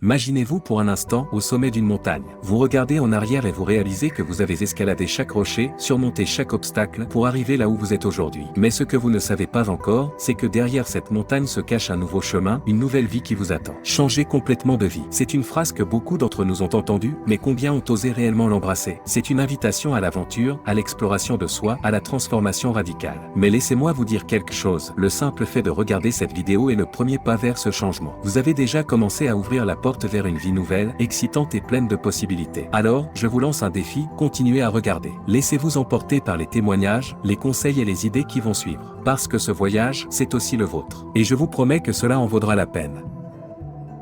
Imaginez-vous pour un instant au sommet d'une montagne. Vous regardez en arrière et vous réalisez que vous avez escaladé chaque rocher, surmonté chaque obstacle pour arriver là où vous êtes aujourd'hui. Mais ce que vous ne savez pas encore, c'est que derrière cette montagne se cache un nouveau chemin, une nouvelle vie qui vous attend. Changer complètement de vie. C'est une phrase que beaucoup d'entre nous ont entendue, mais combien ont osé réellement l'embrasser? C'est une invitation à l'aventure, à l'exploration de soi, à la transformation radicale. Mais laissez-moi vous dire quelque chose. Le simple fait de regarder cette vidéo est le premier pas vers ce changement. Vous avez déjà commencé à ouvrir la porte vers une vie nouvelle, excitante et pleine de possibilités. Alors, je vous lance un défi, continuez à regarder. Laissez-vous emporter par les témoignages, les conseils et les idées qui vont suivre. Parce que ce voyage, c'est aussi le vôtre. Et je vous promets que cela en vaudra la peine.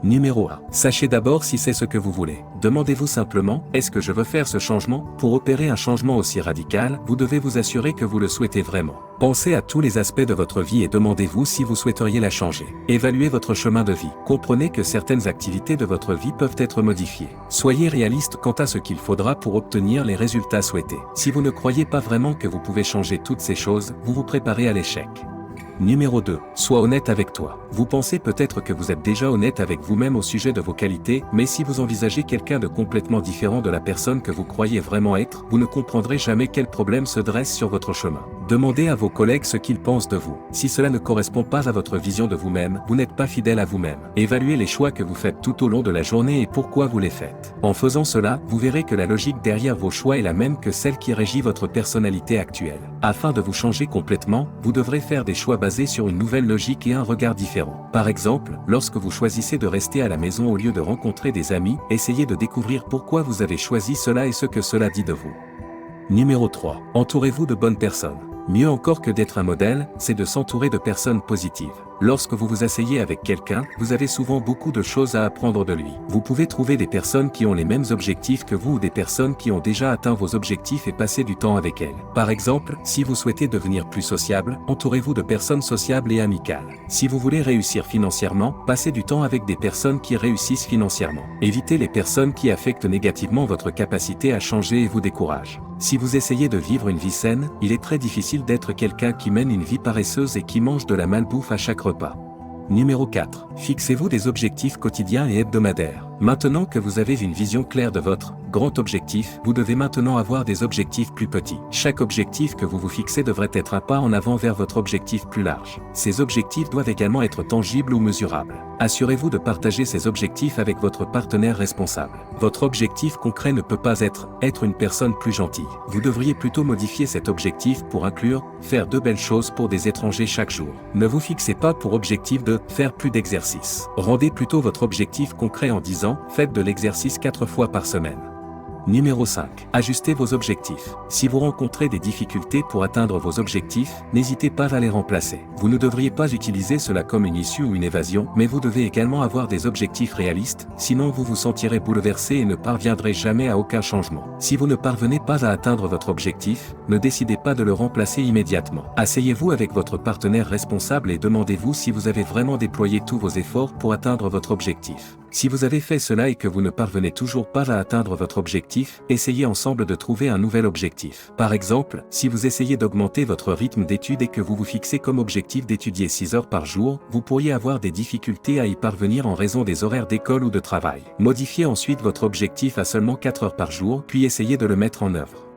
Numéro 1. Sachez d'abord si c'est ce que vous voulez. Demandez-vous simplement, est-ce que je veux faire ce changement? Pour opérer un changement aussi radical, vous devez vous assurer que vous le souhaitez vraiment. Pensez à tous les aspects de votre vie et demandez-vous si vous souhaiteriez la changer. Évaluez votre chemin de vie. Comprenez que certaines activités de votre vie peuvent être modifiées. Soyez réaliste quant à ce qu'il faudra pour obtenir les résultats souhaités. Si vous ne croyez pas vraiment que vous pouvez changer toutes ces choses, vous vous préparez à l'échec. Numéro 2. Sois honnête avec toi. Vous pensez peut-être que vous êtes déjà honnête avec vous-même au sujet de vos qualités, mais si vous envisagez quelqu'un de complètement différent de la personne que vous croyez vraiment être, vous ne comprendrez jamais quel problème se dresse sur votre chemin. Demandez à vos collègues ce qu'ils pensent de vous. Si cela ne correspond pas à votre vision de vous-même, vous n'êtes pas fidèle à vous-même. Évaluez les choix que vous faites tout au long de la journée et pourquoi vous les faites. En faisant cela, vous verrez que la logique derrière vos choix est la même que celle qui régit votre personnalité actuelle. Afin de vous changer complètement, vous devrez faire des choix basé sur une nouvelle logique et un regard différent. Par exemple, lorsque vous choisissez de rester à la maison au lieu de rencontrer des amis, essayez de découvrir pourquoi vous avez choisi cela et ce que cela dit de vous. Numéro 3. Entourez-vous de bonnes personnes. Mieux encore que d'être un modèle, c'est de s'entourer de personnes positives. Lorsque vous vous asseyez avec quelqu'un, vous avez souvent beaucoup de choses à apprendre de lui. Vous pouvez trouver des personnes qui ont les mêmes objectifs que vous ou des personnes qui ont déjà atteint vos objectifs et passer du temps avec elles. Par exemple, si vous souhaitez devenir plus sociable, entourez-vous de personnes sociables et amicales. Si vous voulez réussir financièrement, passez du temps avec des personnes qui réussissent financièrement. Évitez les personnes qui affectent négativement votre capacité à changer et vous découragent. Si vous essayez de vivre une vie saine, il est très difficile d'être quelqu'un qui mène une vie paresseuse et qui mange de la malbouffe à chaque repas. Numéro 4. Fixez-vous des objectifs quotidiens et hebdomadaires. Maintenant que vous avez une vision claire de votre grand objectif, vous devez maintenant avoir des objectifs plus petits. Chaque objectif que vous vous fixez devrait être un pas en avant vers votre objectif plus large. Ces objectifs doivent également être tangibles ou mesurables. Assurez-vous de partager ces objectifs avec votre partenaire responsable. Votre objectif concret ne peut pas être une personne plus gentille. Vous devriez plutôt modifier cet objectif pour inclure faire de belles choses pour des étrangers chaque jour. Ne vous fixez pas pour objectif de faire plus d'exercice. Rendez plutôt votre objectif concret en disant faites de l'exercice 4 fois par semaine. Numéro 5. Ajustez vos objectifs. Si vous rencontrez des difficultés pour atteindre vos objectifs, n'hésitez pas à les remplacer. Vous ne devriez pas utiliser cela comme une issue ou une évasion, mais vous devez également avoir des objectifs réalistes, sinon vous vous sentirez bouleversé et ne parviendrez jamais à aucun changement. Si vous ne parvenez pas à atteindre votre objectif, ne décidez pas de le remplacer immédiatement. Asseyez-vous avec votre partenaire responsable et demandez-vous si vous avez vraiment déployé tous vos efforts pour atteindre votre objectif. Si vous avez fait cela et que vous ne parvenez toujours pas à atteindre votre objectif, essayez ensemble de trouver un nouvel objectif. Par exemple, si vous essayez d'augmenter votre rythme d'études et que vous vous fixez comme objectif d'étudier 6 heures par jour, vous pourriez avoir des difficultés à y parvenir en raison des horaires d'école ou de travail. Modifiez ensuite votre objectif à seulement 4 heures par jour, puis essayez de le mettre en œuvre.